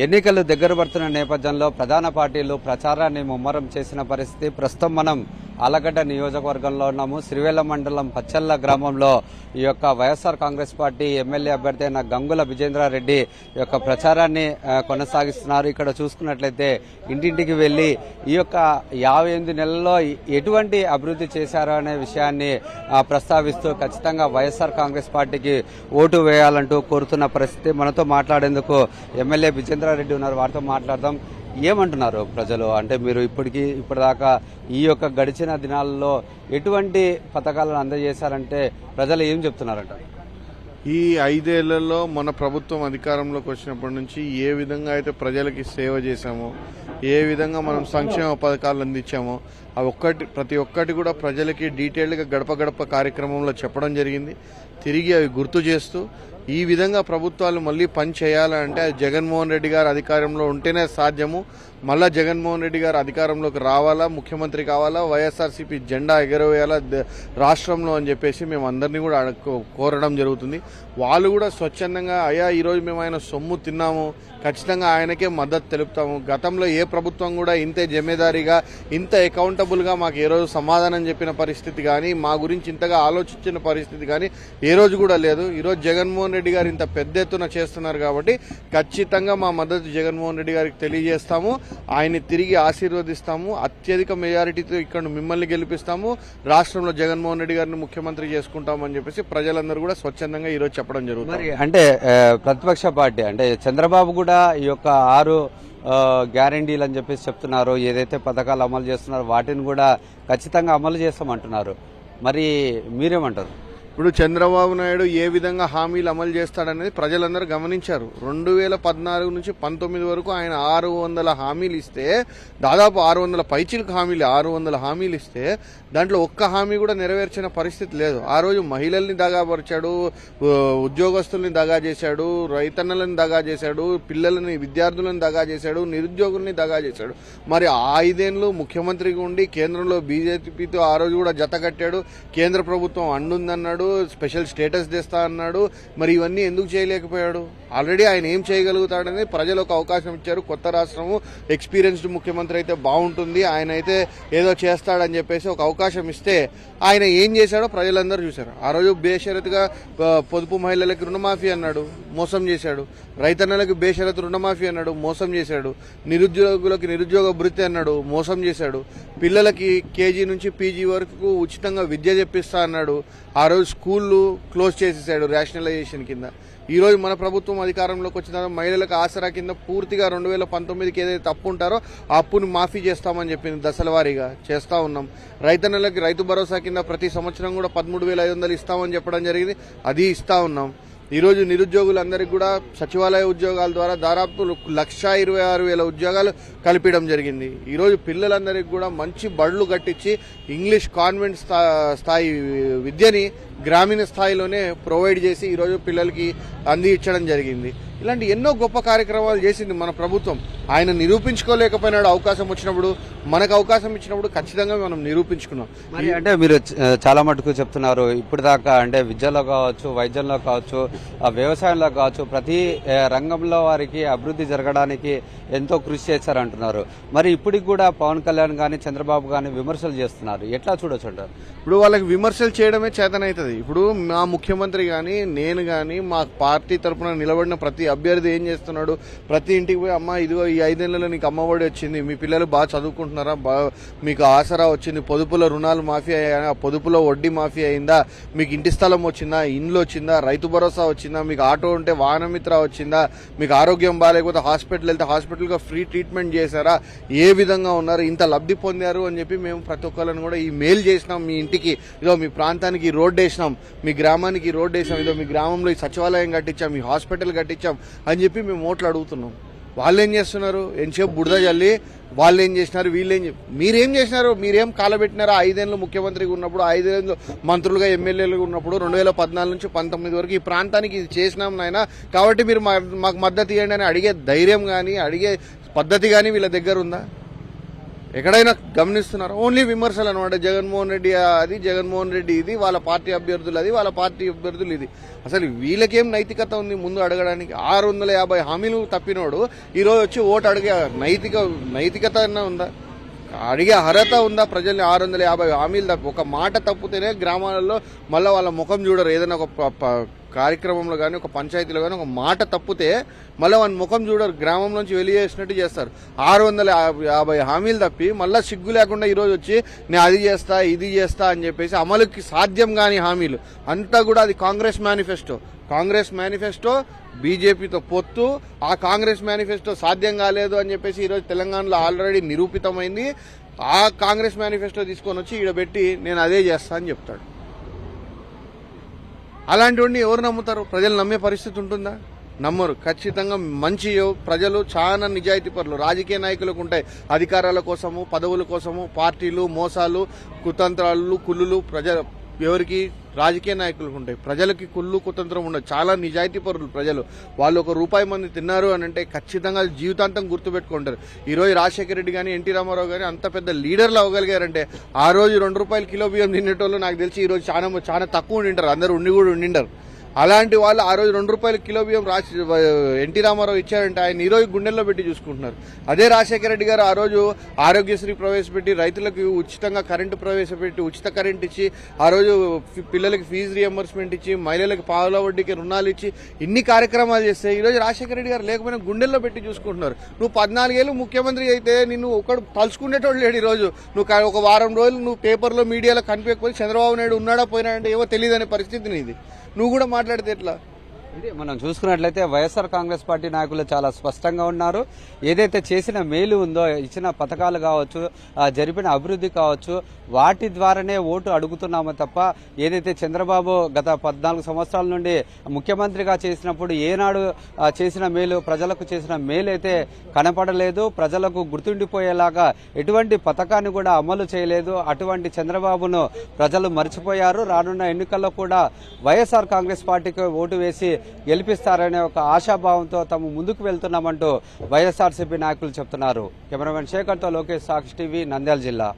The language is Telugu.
ఎన్నికలు దగ్గర పడుతున్న నేపథ్యంలో ప్రధాన పార్టీలు ప్రచారాన్ని ముమ్మరం చేసిన పరిస్థితి. ప్రస్తుతం మనం ఆలగడ్డ నియోజకవర్గంలో ఉన్నాము. సిరివెల్ల మండలం పచ్చల్ల గ్రామంలో ఈ యొక్క వైఎస్ఆర్ కాంగ్రెస్ పార్టీ ఎమ్మెల్యే అభ్యర్థి అయిన గంగుల విజేంద్రారెడ్డి ఈ యొక్క ప్రచారాన్ని కొనసాగిస్తున్నారు. ఇక్కడ చూసుకున్నట్లయితే ఇంటింటికి వెళ్లి ఈ యొక్క 58 నెలల్లో ఎటువంటి అభివృద్ధి చేశారో అనే విషయాన్ని ప్రస్తావిస్తూ ఖచ్చితంగా వైఎస్ఆర్ కాంగ్రెస్ పార్టీకి ఓటు వేయాలంటూ కోరుతున్న పరిస్థితి. మనతో మాట్లాడేందుకు ఎమ్మెల్యే విజేంద్రారెడ్డి ఉన్నారు. వారితో మాట్లాడదాం. ఏమంటున్నారు ప్రజలు? అంటే మీరు ఇప్పటిదాకా ఈ యొక్క గడిచిన దినాల్లో ఎటువంటి పథకాలను అందజేశారంటే ప్రజలు ఏం చెప్తున్నారంట? ఈ 5 ఏళ్లలో మన ప్రభుత్వం అధికారంలోకి వచ్చినప్పటి నుంచి ఏ విధంగా అయితే ప్రజలకి సేవ చేశామో, ఏ విధంగా మనం సంక్షేమ పథకాలు అందించామో ప్రతి ఒక్కటి కూడా ప్రజలకి డీటెయిల్డ్గా గడప గడప కార్యక్రమంలో చెప్పడం జరిగింది. తిరిగి అవి గుర్తు చేస్తూ ఈ విధంగా ప్రభుత్వాలు మళ్లీ పని చేయాలంటే అది జగన్మోహన్ రెడ్డి గారు అధికారంలో ఉంటేనే సాధ్యము. మళ్ళా జగన్మోహన్ రెడ్డి గారు అధికారంలోకి రావాలా, ముఖ్యమంత్రి కావాలా, వైఎస్ఆర్సీపీ జెండా ఎగరవేయాలా రాష్ట్రంలో అని చెప్పేసి మేము అందరినీ కూడా కోరడం జరుగుతుంది. వాళ్ళు కూడా స్వచ్ఛందంగా అయ్యా ఈరోజు మేము ఆయన సొమ్ము తిన్నాము, ఖచ్చితంగా ఆయనకే మద్దతు తెలుపుతాము. గతంలో ఏ ప్రభుత్వం కూడా ఇంతే జమేదారీగా ఇంత అకౌంటబుల్గా మాకు ఏ రోజు సమాధానం చెప్పిన పరిస్థితి కానీ, మా గురించి ఇంతగా ఆలోచించిన పరిస్థితి కానీ ఏ రోజు కూడా లేదు. ఈరోజు జగన్మోహన్ రెడ్డి గారు ఇంత పెద్ద ఎత్తున చేస్తున్నారు కాబట్టి ఖచ్చితంగా మా మద్దతు జగన్మోహన్ రెడ్డి గారికి తెలియజేస్తాము. ఆయన్ని తిరిగి ఆశీర్వదిస్తాము. అత్యధిక మెజారిటీతో ఇక్కడ మిమ్మల్ని గెలిపిస్తాము. రాష్ట్రంలో జగన్మోహన్ రెడ్డి గారిని ముఖ్యమంత్రి చేసుకుంటామని చెప్పేసి ప్రజలందరూ కూడా స్వచ్ఛందంగా ఈరోజు చెప్పడం జరుగుతుంది. అంటే ప్రతిపక్ష పార్టీ అంటే చంద్రబాబు కూడా ఈ యొక్క 6 గ్యారంటీలు అని చెప్పేసి చెప్తున్నారు. ఏదైతే పథకాలు అమలు చేస్తున్నారో వాటిని కూడా ఖచ్చితంగా అమలు చేస్తామంటున్నారు. మరి మీరేమంటారు? ఇప్పుడు చంద్రబాబు నాయుడు ఏ విధంగా హామీలు అమలు చేస్తాడనేది ప్రజలందరూ గమనించారు. 2014 నుంచి 19 వరకు ఆయన 600 హామీలు ఇస్తే, దాదాపు 600 పైచిలకు 600 హామీలు ఇస్తే దాంట్లో ఒక్క హామీ కూడా నెరవేర్చిన పరిస్థితి లేదు. ఆ రోజు మహిళల్ని దగాపరిచాడు, ఉద్యోగస్తుల్ని దగా చేశాడు, రైతన్నలని దగా చేశాడు, పిల్లలని విద్యార్థులను దగా చేశాడు, నిరుద్యోగుల్ని దగా చేశాడు. మరి 5 ఏళ్లు ముఖ్యమంత్రిగా ఉండి కేంద్రంలో బీజేపీతో ఆ రోజు కూడా జత కట్టాడు. కేంద్ర ప్రభుత్వం అండుందన్నాడు, స్పెషల్ స్టేటస్ తెస్తా అన్నాడు. మరి ఇవన్నీ ఎందుకు చేయలేకపోయాడు? ఆల్రెడీ ఆయన ఏం చేయగలుగుతాడని ప్రజలు ఒక అవకాశం ఇచ్చారు. కొత్త రాష్ట్రము, ఎక్స్పీరియన్స్డ్ ముఖ్యమంత్రి అయితే బాగుంటుంది, ఆయన అయితే ఏదో చేస్తాడని చెప్పేసి ఒక అవకాశం ఇస్తే ఆయన ఏం చేశాడో ప్రజలందరూ చూశారు. ఆ రోజు బేషరతుగా పొదుపు మహిళలకి రుణమాఫీ అన్నాడు, మోసం చేశాడు. రైతన్నలకు బేషరతు రుణమాఫీ అన్నాడు, మోసం చేశాడు. నిరుద్యోగులకు నిరుద్యోగ భృతి అన్నాడు, మోసం చేశాడు. పిల్లలకి కేజీ నుంచి పీజీ వరకు ఉచితంగా విద్య చెప్పిస్తా అన్నాడు. ఆ రోజు స్కూళ్లు క్లోజ్ చేసేసాడు రేషనలైజేషన్ కింద. ఈ రోజు మన ప్రభుత్వం అధికారంలోకి వచ్చిన మహిళలకు ఆసరా కింద పూర్తిగా 2019కి ఏదైతే తప్పు ఉంటారో ఆ అప్పును మాఫీ చేస్తామని చెప్పింది. దశల వారీగా చేస్తా ఉన్నాం. రైతన్నలకి రైతు భరోసా కింద ప్రతి సంవత్సరం కూడా 13,500 ఇస్తామని చెప్పడం జరిగింది, అది ఇస్తా ఉన్నాం. ఈ రోజు నిరుద్యోగులందరికీ కూడా సచివాలయ ఉద్యోగాల ద్వారా దాదాపు 1,26,000 ఉద్యోగాలు కల్పించడం జరిగింది. ఈ రోజు పిల్లలందరికీ కూడా మంచి బడులు కట్టించి ఇంగ్లీష్ కాన్వెంట్ స్థాయి విద్యని గ్రామీణ స్థాయిలోనే ప్రొవైడ్ చేసి ఈరోజు పిల్లలకి అందించడం జరిగింది. ఇలాంటి ఎన్నో గొప్ప కార్యక్రమాలు చేసింది మన ప్రభుత్వం. ఆయన నిరూపించుకోలేకపోయినాడు. అవకాశం వచ్చినప్పుడు, మనకు అవకాశం ఇచ్చినప్పుడు ఖచ్చితంగా మనం నిరూపించుకున్నాం. మరి అంటే మీరు చాలా మటుకు చెప్తున్నారు, ఇప్పుడు దాకా అంటే విద్యలో కావచ్చు, వైద్యంలో కావచ్చు, వ్యవసాయంలో కావచ్చు, ప్రతి రంగంలో వారికి అభివృద్ధి జరగడానికి ఎంతో కృషి చేశారంటున్నారు. మరి ఇప్పటికి కూడా పవన్ కళ్యాణ్ కానీ చంద్రబాబు కానీ విమర్శలు చేస్తున్నారు. ఎట్లా చూడొచ్చు అంటారు? ఇప్పుడు వాళ్ళకి విమర్శలు చేయడమే చేతనవుతుంది. ఇప్పుడు మా ముఖ్యమంత్రి కానీ నేను కానీ మా పార్టీ తరఫున నిలబడిన ప్రతి అభ్యర్థి ఏం చేస్తున్నాడు? ప్రతి ఇంటికి పోయి అమ్మ ఇదిగో ఈ 5 ఏళ్లలో నీకు అమ్మఒడి వచ్చింది, మీ పిల్లలు బాగా చదువుకుంటున్నారా, మీకు ఆసరా వచ్చింది, పొదుపులో రుణాలు మాఫీ అయ్యాయా, పొదుపులో వడ్డీ మాఫీ అయిందా, మీకు ఇంటి స్థలం వచ్చిందా, ఇండ్లు వచ్చిందా, రైతు భరోసా వచ్చిందా, మీకు ఆటో ఉంటే వాహనమిత్ర వచ్చిందా, మీకు ఆరోగ్యం బాగాలేకపోతే హాస్పిటల్ వెళ్తే హాస్పిటల్గా ఫ్రీ ట్రీట్మెంట్ చేశారా, ఏ విధంగా ఉన్నారు, ఇంత లబ్ధి పొందారు అని చెప్పి మేము ప్రతి ఒక్కళ్ళని కూడా ఈ మెయిల్ చేసినాం. మీ ఇంటికి ఇదో, మీ ప్రాంతానికి రోడ్డు వేసినాం, మీ గ్రామానికి రోడ్డు వేసినాం, ఇదో మీ గ్రామంలో ఈ సచివాలయం కట్టించాం, ఈ హాస్పిటల్ కట్టించాం అని చెప్పి మేము ఓట్లు అడుగుతున్నాం. వాళ్ళు ఏం చేస్తున్నారు? ఎంతసేపు బురద జల్లి వాళ్ళు ఏం చేసినారు, వీళ్ళేం మీరేం చేసినారు? మీరేం కాలబెట్టినారా? 5 ఏళ్ళు ముఖ్యమంత్రిగా ఉన్నప్పుడు, 5 ఏళ్ళు మంత్రులుగా ఎమ్మెల్యేలుగా ఉన్నప్పుడు, 2014 నుంచి 19 వరకు ఈ ప్రాంతానికి ఇది చేసినాం నాయన, కాబట్టి మీరు మాకు మద్దతు ఇవ్వండి అని అడిగే ధైర్యం కానీ అడిగే పద్ధతి కానీ వీళ్ళ దగ్గర ఉందా? ఎక్కడైనా గమనిస్తున్నారు ఓన్లీ విమర్శలు అనమాట. జగన్మోహన్ రెడ్డి అది, జగన్మోహన్ రెడ్డి ఇది, వాళ్ళ పార్టీ అభ్యర్థులు అది, వాళ్ళ పార్టీ అభ్యర్థులు ఇది. అసలు వీళ్ళకేం నైతికత ఉంది ముందు అడగడానికి? 650 హామీలు తప్పినోడు ఈరోజు వచ్చి ఓటు అడిగే నైతికత ఉందా? అడిగే అర్హత ఉందా? ప్రజల్ని 650 హామీలు తప్పి ఒక మాట తప్పితేనే గ్రామాలలో మళ్ళీ వాళ్ళ ముఖం చూడరు. ఏదైనా ఒక కార్యక్రమంలో కానీ ఒక పంచాయతీలో కానీ ఒక మాట తప్పితే మళ్ళీ వాళ్ళ ముఖం చూడరు, గ్రామం నుంచి వెలిచేసినట్టు చేస్తారు. 650 హామీలు తప్పి మళ్ళీ సిగ్గు లేకుండా ఈరోజు వచ్చి నేను అది చేస్తా ఇది చేస్తా అని చెప్పేసి అమలుకి సాధ్యం కాని హామీలు అంతా కూడా అది కాంగ్రెస్ మేనిఫెస్టో బీజేపీతో పొత్తు. ఆ కాంగ్రెస్ మేనిఫెస్టో సాధ్యం కాలేదు అని చెప్పేసి ఈరోజు తెలంగాణలో ఆల్రెడీ నిరూపితమైంది. ఆ కాంగ్రెస్ మేనిఫెస్టో తీసుకొని వచ్చి ఈడబెట్టి నేను అదే చేస్తా అని చెప్తాడు. అలాంటివన్నీ ఎవరు నమ్ముతారు? ప్రజలు నమ్మే పరిస్థితి ఉంటుందా? నమ్మరు. ఖచ్చితంగా మంచి ప్రజలు చాలా నిజాయితీ పరులు. రాజకీయ నాయకులకు ఉంటాయి అధికారాల కోసము, పదవుల కోసము, పార్టీలు, మోసాలు, కుతంత్రాలు, కుళ్ళులు. ఎవరికి? రాజకీయ నాయకులకు ఉంటాయి. ప్రజలకి కుళ్ళు కుతంత్రం ఉండదు. చాలా నిజాయితీ పరులు ప్రజలు. వాళ్ళు ₹1 మంది తిన్నారు అని అంటే ఖచ్చితంగా జీవితాంతం గుర్తుపెట్టుకుంటారు. ఈ రోజు రాజశేఖర రెడ్డి కానీ ఎన్టీ రామారావు కానీ అంత పెద్ద లీడర్లు అవ్వగలిగారంటే ఆ రోజు ₹2 కిలో బియ్యం తినేటోళ్ళు నాకు తెలిసి ఈ రోజు చాలా తక్కువ ఉండింటారు. అందరూ ఉండిండరు. అలాంటి వాళ్ళు ఆ రోజు ₹2 కిలో బియ్యం ఎన్టీ రామారావు ఇచ్చారంటే ఆయన ఈ రోజు గుండెల్లో పెట్టి చూసుకుంటున్నారు. అదే రాజశేఖర రెడ్డి గారు ఆ రోజు ఆరోగ్యశ్రీ ప్రవేశపెట్టి రైతులకు ఉచితంగా కరెంటు ప్రవేశపెట్టి ఉచిత కరెంట్ ఇచ్చి ఆ రోజు పిల్లలకి ఫీజు రియంబర్స్మెంట్ ఇచ్చి మహిళలకు పావుల వడ్డీకి రుణాలు ఇచ్చి ఇన్ని కార్యక్రమాలు చేస్తే ఈ రోజు రాజశేఖర రెడ్డి గారు లేకపోయినా గుండెల్లో పెట్టి చూసుకుంటున్నారు. నువ్వు 14 ఏళ్ళు ముఖ్యమంత్రి అయితే నిన్ను ఒకడు తలుచుకునేటోడు లేడు. ఈ రోజు నువ్వు ఒక వారం రోజులు నువ్వు పేపర్లో మీడియాలో కనిపించకపోతే చంద్రబాబు నాయుడు ఉన్నాడా పోయినాడంటే ఏవో తెలియదనే పరిస్థితి నీది. నువ్వు కూడా మాట్లాడితే ఎట్లా? ఇది మనం చూసుకున్నట్లయితే వైఎస్ఆర్ కాంగ్రెస్ పార్టీ నాయకులు చాలా స్పష్టంగా ఉన్నారు. ఏదైతే చేసిన మేలు ఉందో, ఇచ్చిన పథకాలు కావచ్చు, జరిపిన అభివృద్ధి కావచ్చు, వాటి ద్వారానే ఓటు అడుగుతున్నాము తప్ప ఏదైతే చంద్రబాబు గత 14 సంవత్సరాల నుండి ముఖ్యమంత్రిగా చేసినప్పుడు ఏనాడు చేసిన మేలు, ప్రజలకు చేసిన మేలు అయితే కనపడలేదు. ప్రజలకు గుర్తుండిపోయేలాగా ఎటువంటి పథకాన్ని కూడా అమలు చేయలేదు. అటువంటి చంద్రబాబును ప్రజలు మర్చిపోయారు. రానున్న ఎన్నికల్లో కూడా వైఎస్ఆర్ కాంగ్రెస్ పార్టీకి ఓటు వేసి గెలిపిస్తారనే ఒక ఆశాభావంతో తాము ముందుకు వెళ్తున్నామంటూ వైఎస్ఆర్సీపీ నాయకులు చెప్తున్నారు. కెమెరామెన్ శేఖర్తో లోకేష్, సాక్షి టీవీ, నంద్యాల జిల్లా.